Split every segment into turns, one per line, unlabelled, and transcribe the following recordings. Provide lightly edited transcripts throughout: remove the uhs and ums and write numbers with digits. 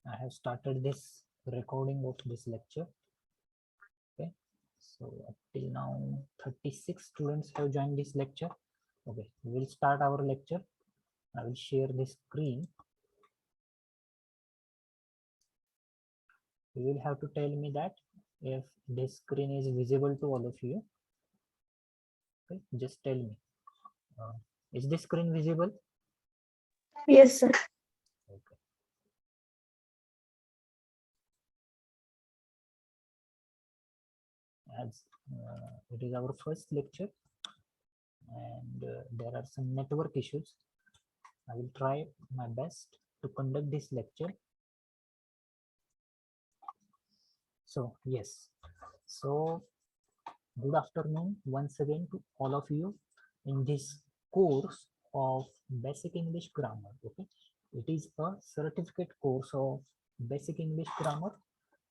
I have started this recording of this lecture. Okay, so up till now 36 students have joined this lecture. Okay, we will start our lecture. I will share the screen. You will have to tell me that if this screen is visible to all of you. Okay, just tell me. Is this screen visible?
Yes, sir.
Okay. As it is our first lecture and there are some network issues, I will try my best to conduct this lecture. So yes, so good afternoon once again to all of you in this course of basic English grammar. Okay, it is a certificate course of basic English grammar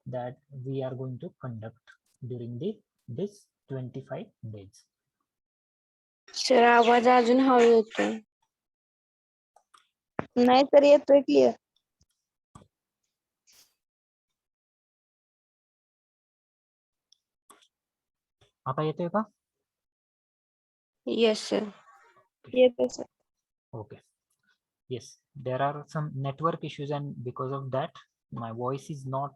that we are going to conduct during this 25 days.
Sir आवाज अजून हळू येतोय. नाही तर येतोय clear.
आता येतोय का?
Yes, sir. येतोय sir.
Okay. Yes, there are some network issues and because of that my voice is not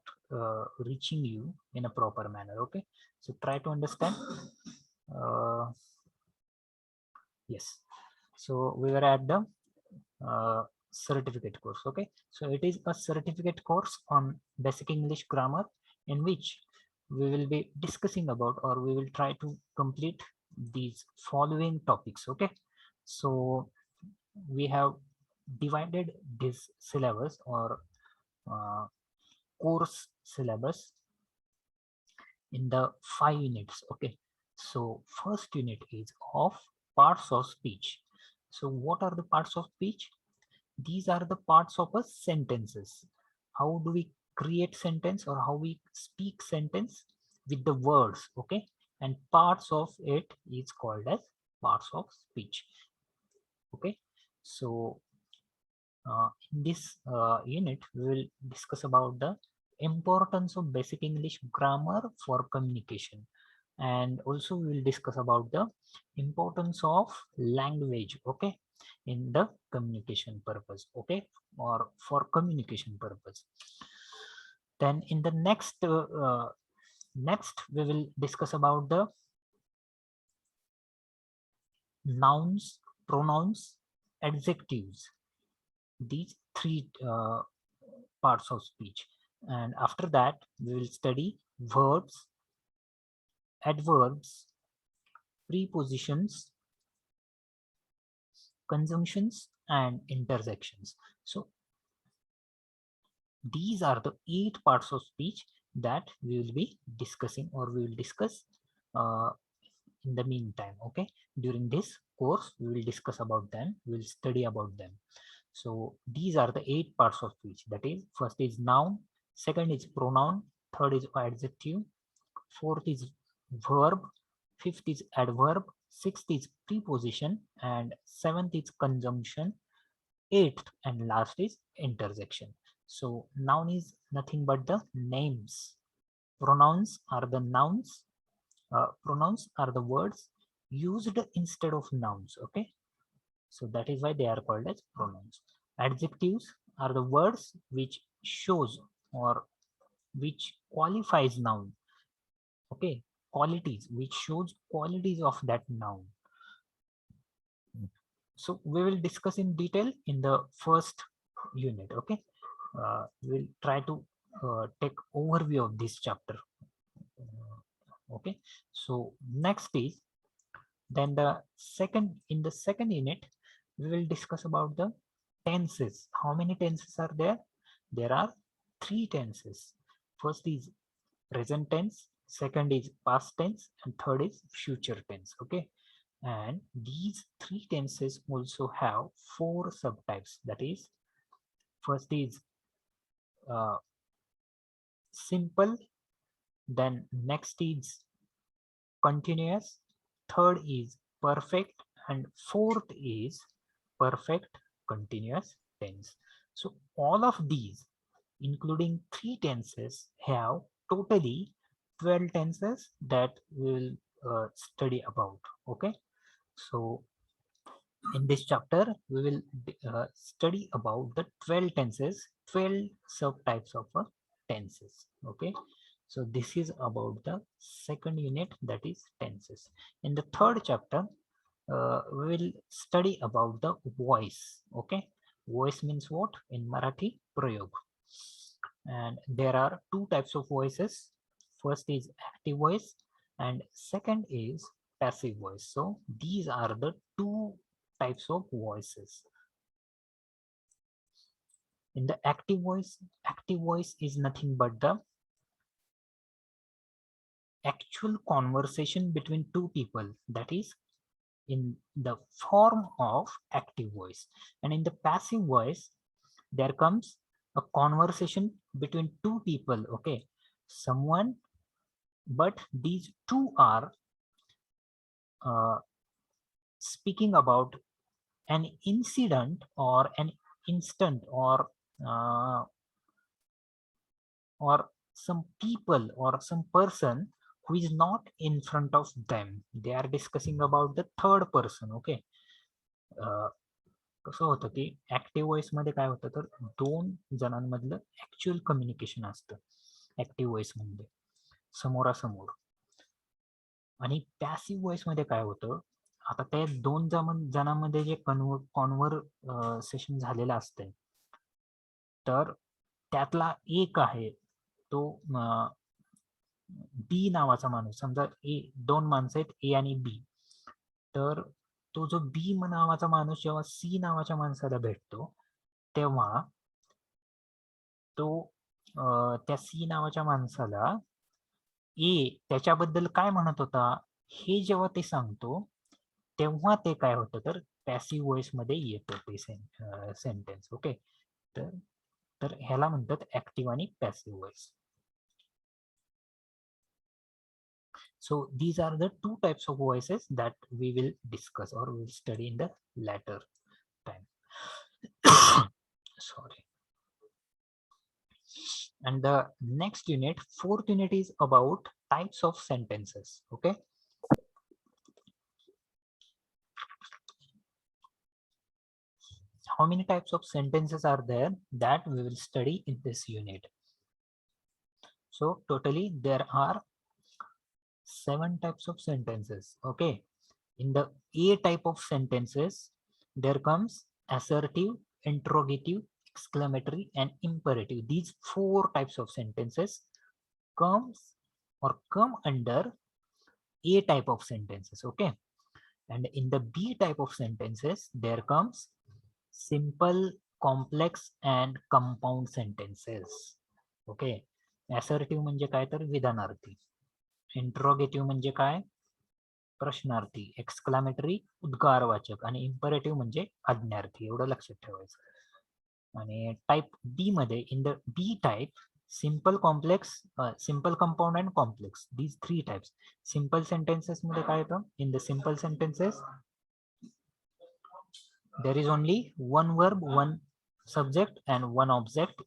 reaching you in a proper manner. Okay, so try to understand. Yes, so we were at the certificate course. Okay, so it is a certificate course on basic English grammar in which we will be discussing about, or we will try to complete these following topics. Okay, so we have divided this syllabus or course syllabus in the 5 units. Okay, so first unit is of parts of speech. So what are the parts of speech? These are the parts of a sentences. How do we create sentence or how we speak sentence with the words? Okay, and parts of it is called as parts of speech. Okay, so in this unit, we will discuss about the importance of basic English grammar for communication. And also we will discuss about the importance of language, okay, in the communication purpose, okay, or for communication purpose. Then in the next, we will discuss about the nouns, pronouns, adjectives, these three parts of speech. And after that we will study verbs, adverbs, prepositions, conjunctions, and intersections. So these are the 8 parts of speech that we will be discussing, or we will discuss in the meantime. Okay, during this course we will discuss about them, we will study about them. So these are the 8 parts of speech. That is, first is noun, second is pronoun, third is adjective, fourth is verb, fifth is adverb, sixth is preposition, and seventh is conjunction, eighth and last is intersection. So noun is nothing but the names. Pronouns are the nouns. Pronouns are the words used instead of nouns. Okay, so that is why they are called as pronouns. Adjectives are the words which shows or which qualifies noun. Okay, qualities which shows qualities of that noun. So we will discuss in detail in the first unit. Okay, we'll try to take overview of this chapter. Okay, so next is then in the second unit we will discuss about the tenses. How many tenses are there? There are 3 tenses. First is present tense, second is past tense, and third is future tense. Okay, and these 3 tenses also have 4 subtypes. That is, first is simple, then next is continuous, third is perfect, and fourth is perfect continuous tense. So all of these including 3 tenses, have totally 12 tenses that we will study about. Okay, so in this chapter we will study about the 12 tenses, 12 subtypes of tenses. Okay, so this is about the second unit, that is tenses. In the third chapter we will study about the voice. Okay, voice means what in Marathi? Prayog. And there are two types of voices. First is active voice and second is passive voice. So these are the two types of voices. In the active voice is nothing but the actual conversation between two people, that is in the form of active voice. And in the passive voice, there comes a conversation between two people. Okay, someone, but these two are speaking about an incident or an instant uh, or some people or some person who is not in front of them. They are discussing about the third person. Okay, कसं होतं की active voice मध्ये काय होतं तर दोन जणांमधलं actual communication असतं active voice मध्ये, समोरासमोर. आणि पॅसिव्ह व्हॉइस मध्ये काय होतं, आता त्या दोन जणांमध्ये जे कॉन्व्हर्सेशन झालेलं असतंय, तर त्यातला एक आहे तो बी नावाचा माणूस, समजा दोन माणसं आहेत ए आणि बी, तर तो जो बी नावाचा माणूस जेव्हा सी नावाच्या माणसाला भेटतो तेव्हा तो त्या सी नावाच्या माणसाला ए त्याच्याबद्दल काय म्हणत होता हे जेव्हा ते सांगतो तेव्हा ते काय होतं तर पॅसिव्ह व्हॉइस मध्ये येतं ते सेंटेन्स. ओके, तर ह्याला म्हणतात ऍक्टिव्ह आणि passive voice. So these are the two types of voices that we will discuss or we will study in the later time. Sorry. And the next unit, fourth unit, is about types of sentences. Okay, how many types of sentences are there that we will study in this unit? So totally there are 7 types of sentences. Okay, in the A type of sentences there comes assertive, interrogative, exclamatory and imperative. These 4 types of sentences come under A type of sentences. Okay, and in the B type of sentences there comes simple, complex and compound sentences. Okay, assertive म्हणजे काय तर विधानार्थी, interrogative म्हणजे काय प्रश्नार्थी, exclamatory उद्गारवाचक आणि imperative म्हणजे आज्ञार्थी. एवढं लक्षात ठेवायचं. आणि टाइप बी मध्ये, in the B type, simple, complex, simple, compound and complex, these 3 types. Simple sentences मध्ये काय येतं, in the simple sentences there is only one verb, one subject and one object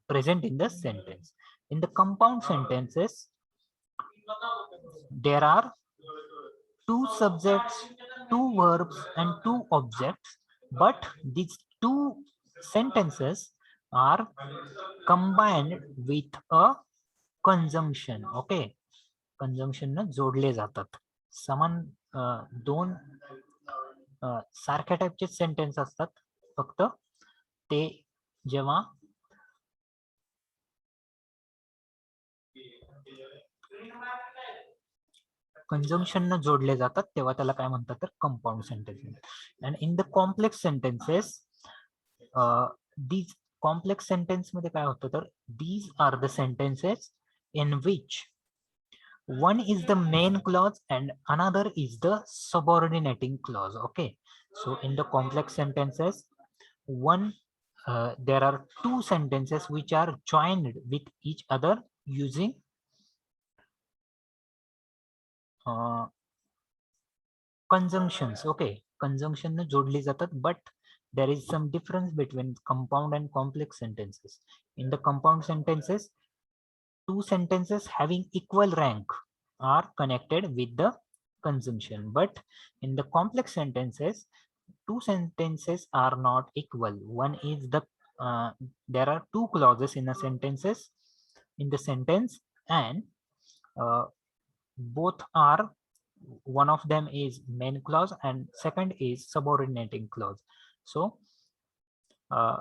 present in the sentence. In the compound sentences there are 2 subjects, 2 verbs and 2 objects, but these 2 sentences are combined with a conjunction. Okay, conjunction न जोडले जातात. समान दोन सारख्या टाइपचे sentence असतात, फक्त ते जेव्हा कंजंक्शन न जोडले जातात तेव्हा त्याला काय म्हणतात तर compound sentences. And in the complex sentences, these complex sentence मध्ये काय होतं तर these are the sentences in which one is the main clause and another is the subordinating clause. Okay, so in the complex sentences there are 2 sentences which are joined with each other using conjunctions. Okay, conjunction न जोडली जातात, but there is some difference between compound and complex sentences. In the compound sentences, two sentences having equal rank are connected with the conjunction, but in the complex sentences, two sentences are not equal. One is the there are two clauses in the sentence, and both are, one of them is main clause and second is subordinating clause. So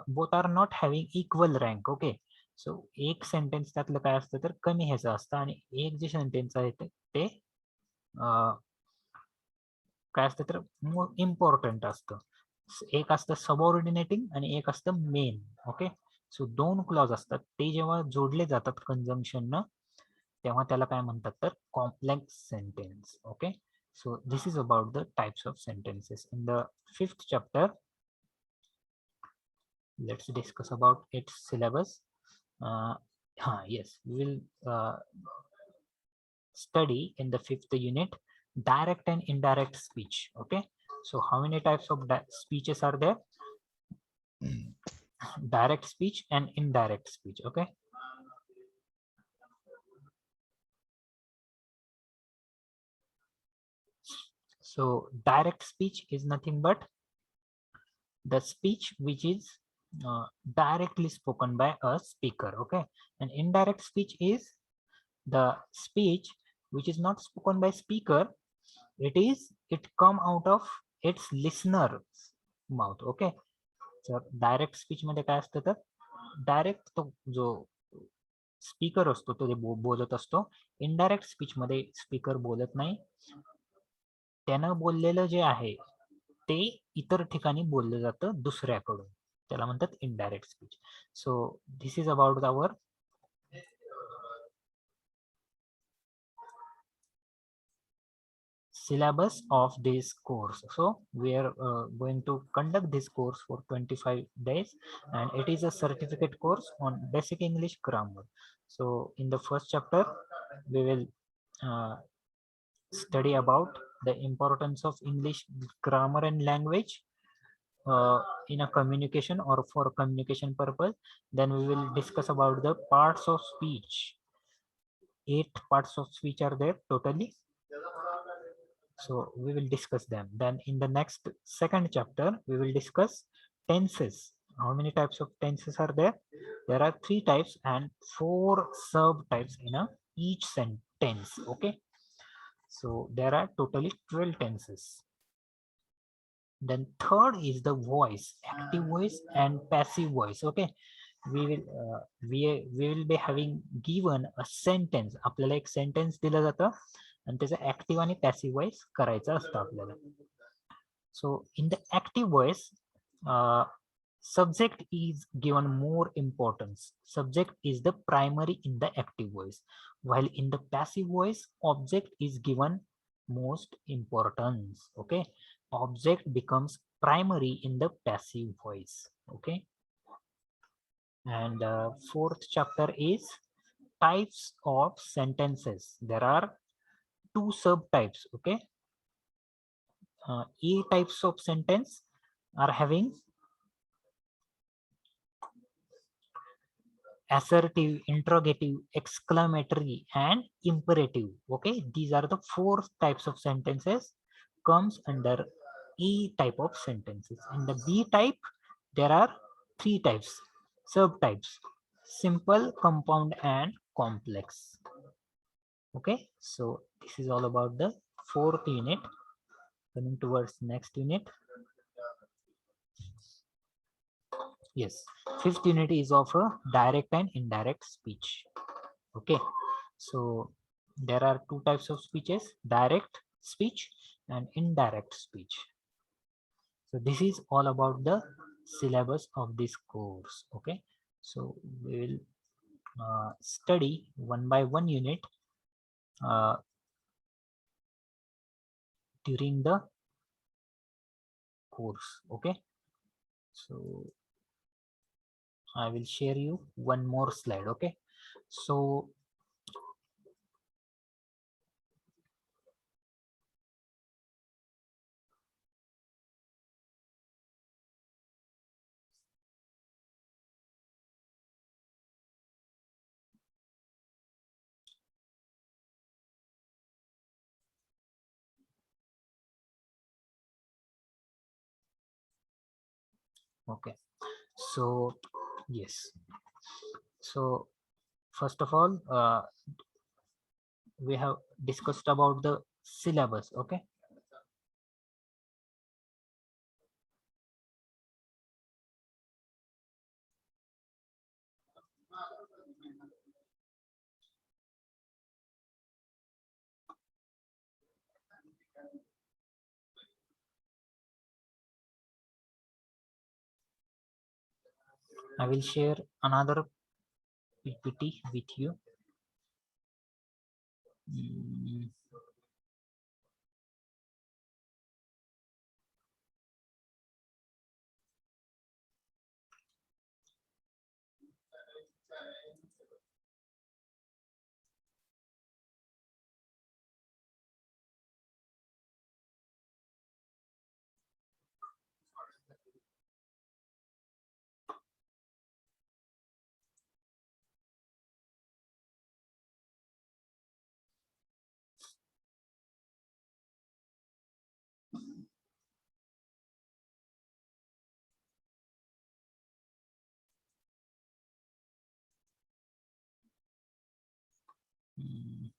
both are not having equal rank. Okay, सो एक sentence त्यातलं काय असतं तर कमी ह्याचं असतं आणि एक जे सेंटेन्स आहे ते काय असतं तर इम्पॉर्टंट असतं. एक असतं सबऑर्डिनेटिंग आणि एक असतं मेन. ओके, सो दोन क्लॉज असतात, ते जेव्हा जोडले जातात कंजंक्शननं तेव्हा त्याला काय म्हणतात तर complex sentence. Okay, so this is about the types of sentences. In the 5th chapter, let's discuss about its syllabus. Yes, we will study in the 5th unit direct and indirect speech. Okay, so how many types of speeches are there? Direct speech and indirect speech. Okay, so direct speech is nothing but the speech which is directly spoken by a speaker. Okay, and indirect speech is the speech which is not spoken by speaker, it come out of its listener's mouth. Okay, तर direct speech मध्ये काय असतं तर direct तो जो speaker असतो तो बोलत असतो. इनडायरेक्ट स्पीच मध्ये स्पीकर बोलत नाही, त्यानं बोललेलं जे आहे ते इतर ठिकाणी बोललं जातं दुसऱ्याकडून, त्याला म्हणतात indirect speech. So this is about our syllabus of this course. So we are going to conduct this course for 25 days, and it is a certificate course on basic English grammar. So in the first chapter we will study about the importance of English grammar and language in a communication or for communication purpose. Then we will discuss about the parts of speech. 8 parts of speech are there totally, so we will discuss them. Then in the next second chapter we will discuss tenses. How many types of tenses are there? There are 3 types and 4 subtypes in each sentence. Okay, so there are totally 12 tenses. Then third is the voice, active voice and passive voice. Okay, we will be having given a sentence. आपल्याला एक sentence दिलं जातं आणि त्याचं active आणि passive voice करायचं असतं आपल्याला. So in the active voice subject is given more importance. Subject is the primary in the active voice, while in the passive voice object is given most importance. Okay, object becomes primary in the passive voice. Okay, and fourth chapter is types of sentences. There are 2 subtypes. Okay, A types of sentence are having assertive, interrogative, exclamatory and imperative. Okay, these are the 4 types of sentences comes under E type of sentences. In the B type there are 3 types, subtypes: simple, compound and complex. Okay, so this is all about the 4th unit. Coming towards next unit, yes, 5th unit is of a direct and indirect speech. Okay, so there are 2 types of speeches, direct speech and indirect speech. So this is all about the syllabus of this course. Okay, so we will study one by one unit during the course. Okay, so I will share you one more slide. Okay, so Okay, so yes, so first of all, we have discussed about the syllabus. Okay, I will share another PPT with you. Mm, mm,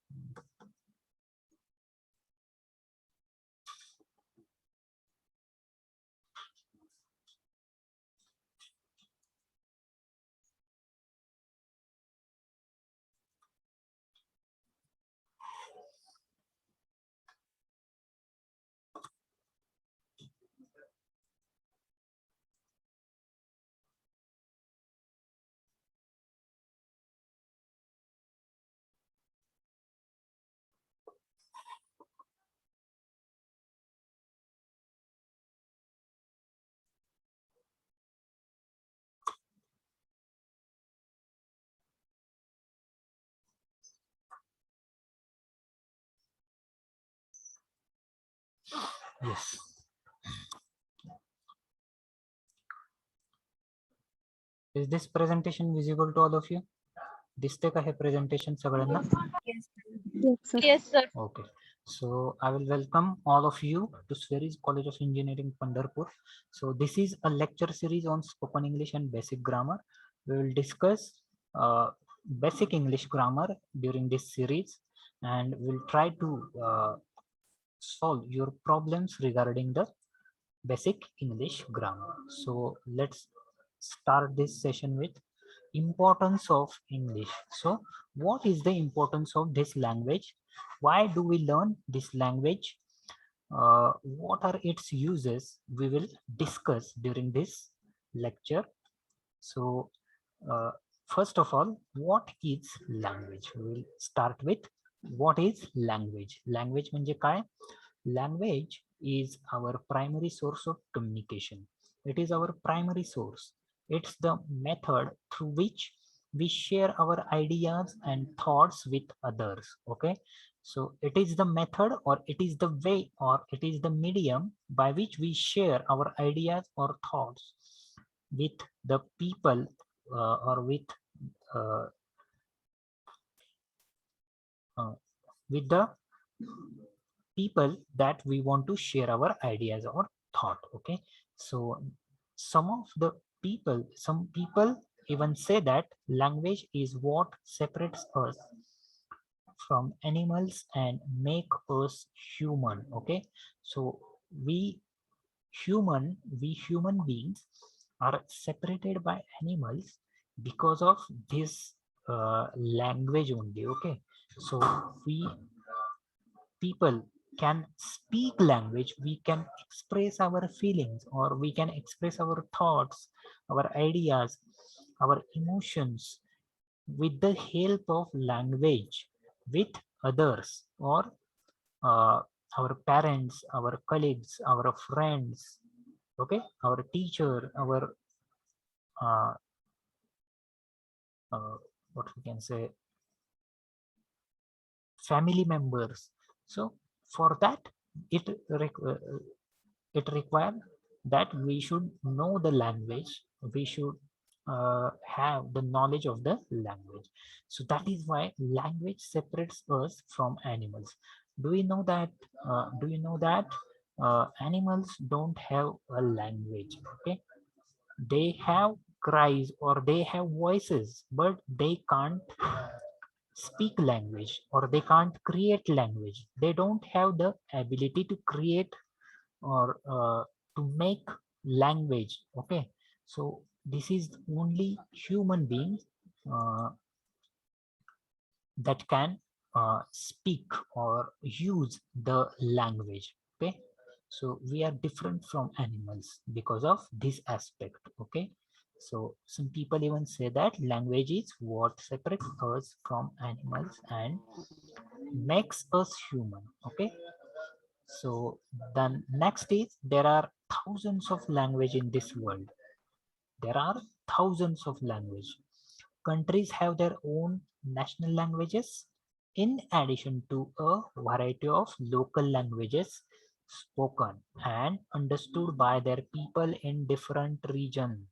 yes. Is this presentation visible to all of you? दिसते का हे presentation सगळ्यांना?
Yes, sir.
Yes, sir.
Okay, so I will welcome all of you to Sweris College of Engineering, Pandharpur. So this is a lecture series on spoken English and basic grammar. We will discuss basic English grammar during this series, and we'll try to solve your problems regarding the basic English grammar. So let's start this session with importance of English. So what is the importance of this language? Why do we learn this language? What are its uses? We will discuss during this lecture. So first of all, what is language? We will start with what is language. Language म्हणजे काय? Language is our primary source of communication. It is our primary source. It's the method through which we share our ideas and thoughts with others. Okay, so it is the method, or it is the way, or it is the medium by which we share our ideas or thoughts with the people, or uh, with the people that we want to share our ideas or thought. Okay, so some people even say that language is what separates us from animals and make us human. Okay, so we human beings are separated by animals because of this language only. Okay, so we people can speak language, we can express our feelings, or we can express our thoughts, our ideas, our emotions with the help of language with others, or uh, our parents, our colleagues, our friends, okay, our teacher, our uh, what we can say, family members. So for that, it it requires that we should know the language, we should have the knowledge of the language. So that is why language separates us from animals. Do you know that animals don't have a language? Okay, they have cries or they have voices, but they can't speak language or they can't create language. They don't have the ability to create or to make language. Okay, so this is only human beings uh, that can speak or use the language. Okay, so we are different from animals because of this aspect. Okay, so some people even say that language is what separates us from animals and makes us human. Okay, so then next is there are thousands of language in this world. There are thousands of language. Countries have their own national languages in addition to a variety of local languages spoken and understood by their people in different regions.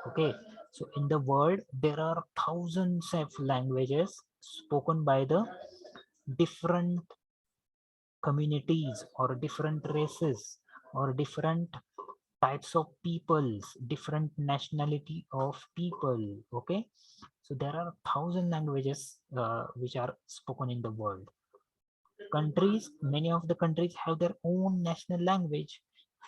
Okay, so in the world there are thousands of languages spoken by the different communities or different races or different types of peoples, different nationality of people. Okay, so there are thousand languages which are spoken in the world. Countries, many of the countries have their own national language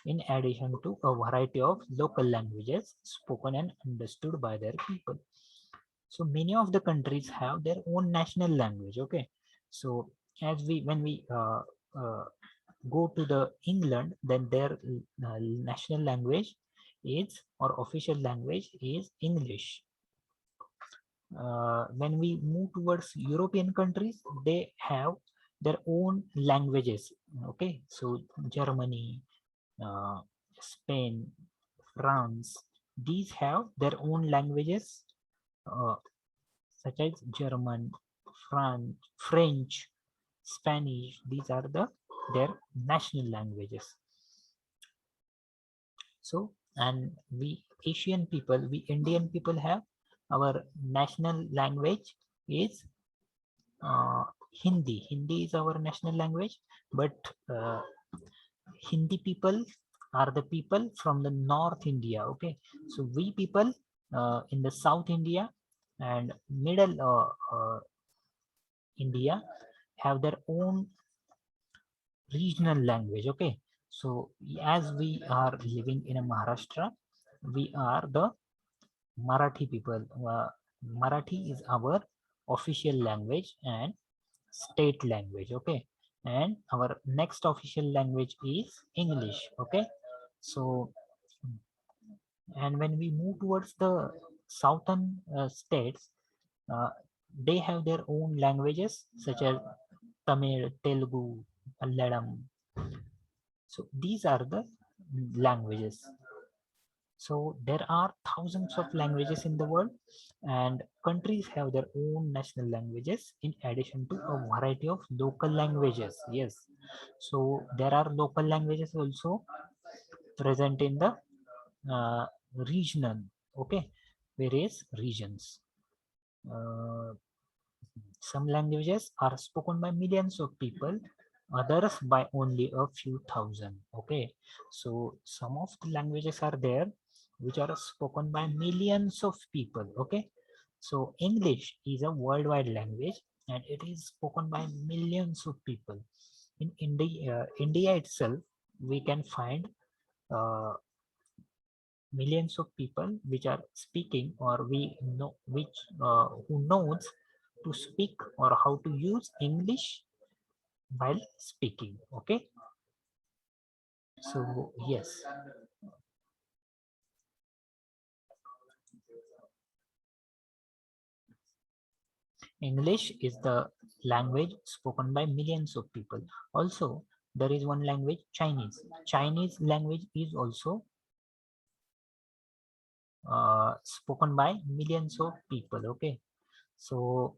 in addition to a variety of local languages spoken and understood by their people. So many of the countries have their own national language. Okay, so as we when we uh, go to the England, then their national language is or official language is English. When we move towards European countries, they have their own languages. Okay, so Germany, Spain, France, these have their own languages, uh, such as German, French, Spanish. These are their national languages. So, and we Asian people, we Indian people have our national language is uh, Hindi. Hindi is our national language, but Hindi people are the people from the North India. Okay, so we people in the South India and Middle India have their own regional language. Okay, so as we are living in a Maharashtra, we are the Marathi people. Marathi is our official language and state language. Okay, and our next official language is English. Okay, so and when we move towards the southern states, uh, they have their own languages such as Tamil, Telugu, Malayalam. So these are the languages. So there are thousands of languages in the world, and countries have their own national languages in addition to a variety of local languages. Yes. So there are local languages also present in the regional. Okay, various regions. Uh, some languages are spoken by millions of people, others by only a few thousand. Okay, so some of the languages are there which are spoken by millions of people. Okay, so English is a worldwide language and it is spoken by millions of people. In India itself, we can find uh, millions of people which are speaking or we know which who knows to speak or how to use English while speaking. Okay, so yes, English is the language spoken by millions of people. Also, there is one language, Chinese language is also spoken by millions of people. Okay, so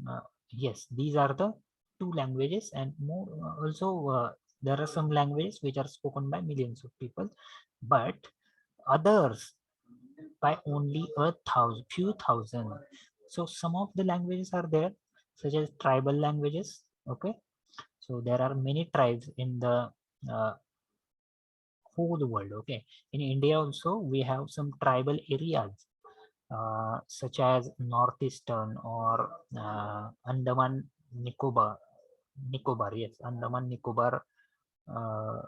uh, yes, these are the two languages and more. Also, there are some languages which are spoken by millions of people, but others by only few thousand. So some of the languages are there, such as tribal languages. Okay, so there are many tribes in the uh, whole world. Okay, in India also we have some tribal areas such as northeastern or Andaman Nicobar, yes, Andaman Nicobar. Uh,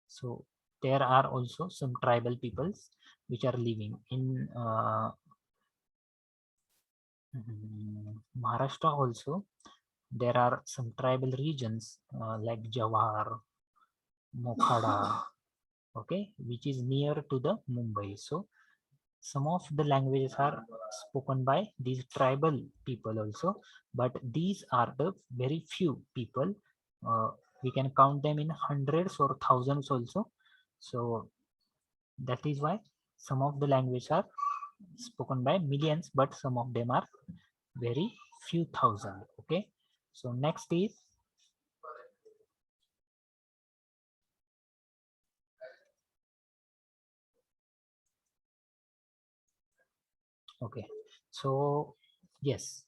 so there are also some tribal peoples which are living in Maharashtra also. There are some tribal regions like Jawar, Mokhada, okay, which is near to the Mumbai. So some of the languages are spoken by these tribal people also, but these are the very few people. Uh, we can count them in hundreds or thousands also. So that is why some of the languages are spoken by millions, but some of them are very few thousand. Okay. So next is okay. So yes,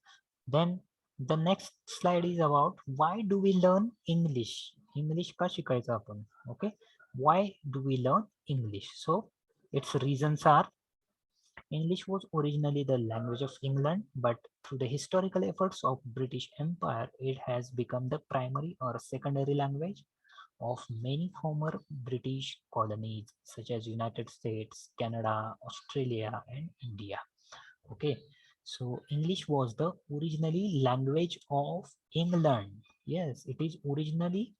then the next slide is about why do we learn English? English का शिकायचं आपण? Okay. Why do we learn English? So its reasons are English was originally the language of England, but through the historical efforts of British Empire, it has become the primary or secondary language of many former British colonies such as United States, Canada, Australia, and India. Okay, so English was the originally language of England. Yes, it is originally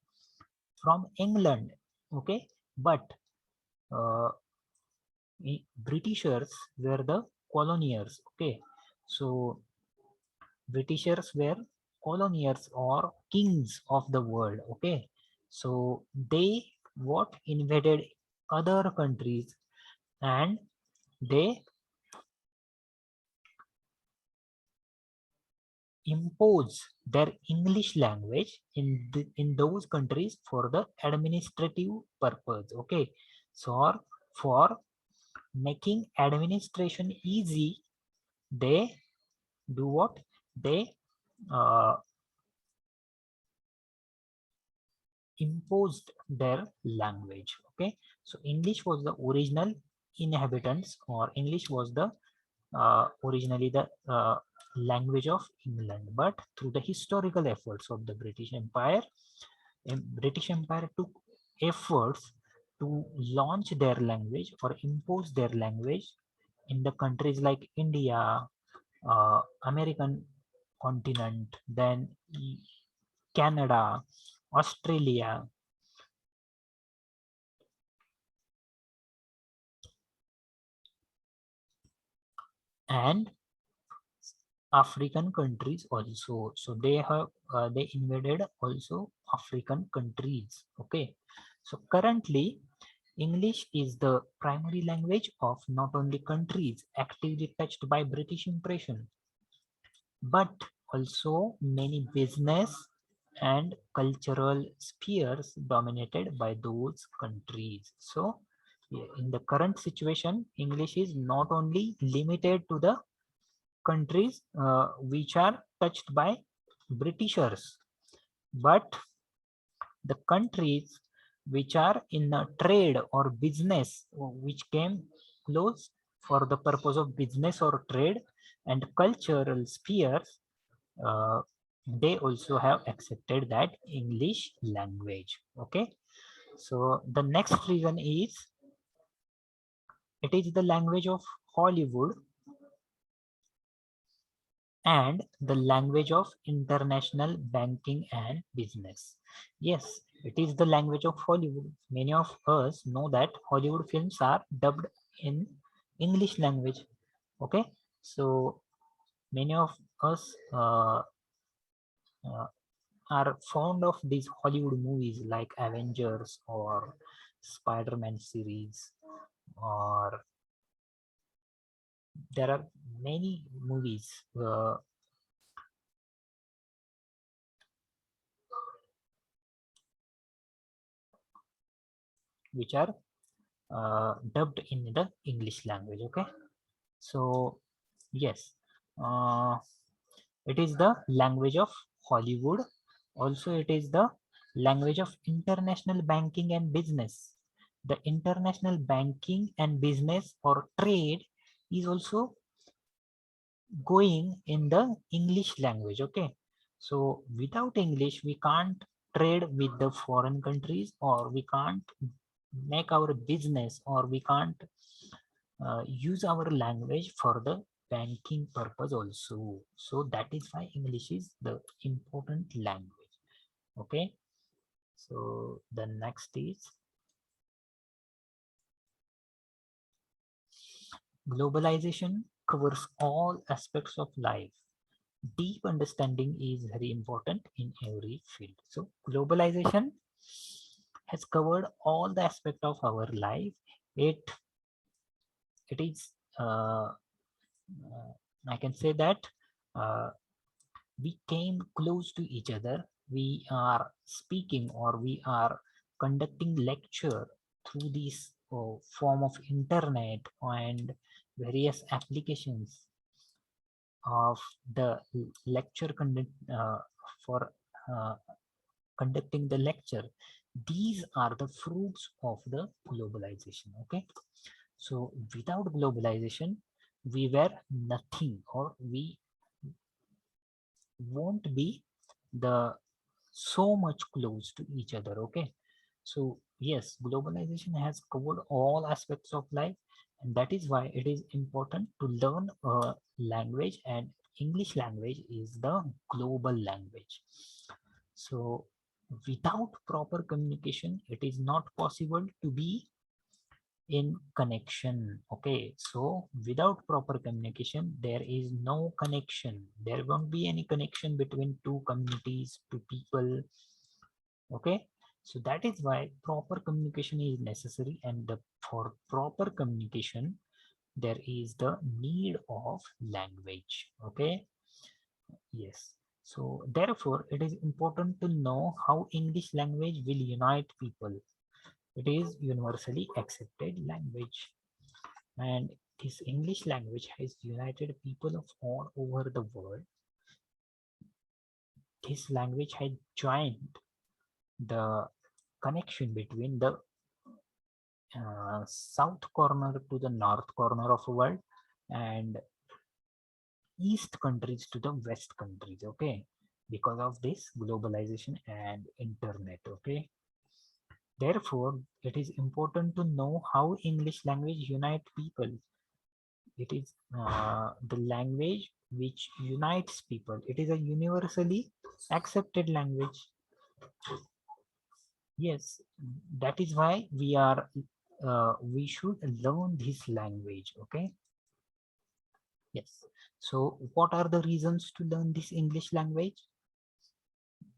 from England. Okay, but uh, Britishers were the coloniers. Okay, so Britishers were coloniers or kings of the world. Okay, so they what invaded other countries and they impose their English language in those countries for the administrative purpose. Okay, so for making administration easy, they do what they uh, imposed their language. Okay, so English was the original inhabitants or English was the originally the language of England, but through the historical efforts of the British Empire, British Empire took efforts to launch their language or impose their language in the countries like India, American continent, then Canada, Australia, and African countries also. So they invaded also African countries. Okay. So currently English is the primary language of not only countries actively touched by British impression, but also many business and cultural spheres dominated by those countries. So in the current situation, English is not only limited to the countries which are touched by Britishers, but the countries which are in a trade or business, which came close for the purpose of business or trade and cultural spheres, uh, they also have accepted that English language. Okay, so the next reason is it is the language of Hollywood and the language of international banking and business. Yes, it is the language of Hollywood. Many of us know that Hollywood films are dubbed in English language. Okay, so many of us uh, are fond of these Hollywood movies like Avengers or Spider-Man series, or there are many movies which are dubbed in the English language. Okay, so yes, uh, it is the language of Hollywood. Also, it is the Language of international banking and business. The international banking and business or trade is also going in the English language. Okay, so without English we can't trade with the foreign countries, or we can't make our business, or we can't use our language for the banking purpose also. So that is why English is the important language. Okay, so the next is globalization covers all aspects of life. Deep understanding is very important in every field. So globalization has covered all the aspect of our life. It is I can say that uh, we came close to each other. We are speaking, or we are conducting lecture through this form of internet and various applications of the lecture conduct for uh, conducting the lecture. These are the fruits of the globalization. Okay, so without globalization we were nothing, or we won't be the so much close to each other. Okay, so yes, globalization has covered all aspects of life, and that is why it is important to learn a language, and English language is the global language. So without proper communication it is not possible to be in connection. Okay, so without proper communication there is no connection. There won't be any connection between two communities, two people. Okay, so that is why proper communication is necessary, and for proper communication there is the need of language. Okay, yes, so therefore it is important to know how English language will unite people. It is universally accepted language, and this English language has united people of all over the world. This language has joined the connection between the south corner to the north corner of the world, and east countries to the west countries. Okay, because of this globalization and internet. Okay, therefore it is important to know how English language unite people. It is the language which unites people. It is a universally accepted language. Yes, that is why we should learn this language. Okay. Yes. So what are the reasons to learn this English language?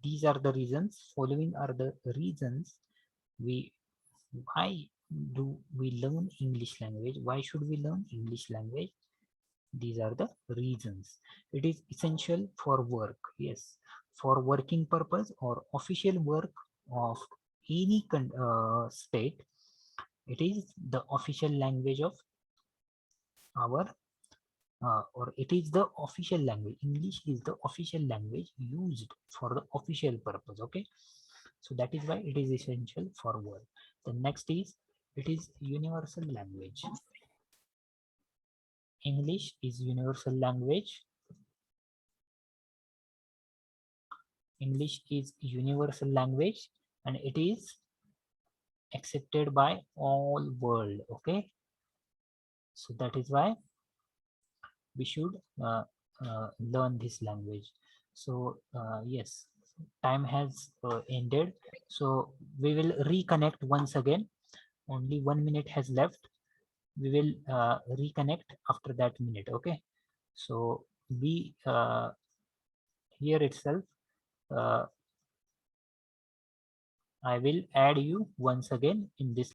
These are the reasons. Following are the reasons we why do we learn English language? Why should we learn English language? These are the reasons. It is essential for work. Yes, for working purpose or official work of any state. It is the official language of our or it is the official language. English is the official language used for the official purpose. Okay, so that is why it is essential for work. The next is, it is universal language. English is universal language. English is universal language, and it is accepted by all world. Okay, so that is why we should learn this language. So yes, time has ended, so we will reconnect once again. Only 1 minute has left. We will reconnect after that minute. Okay, so we here itself I will add you once again in this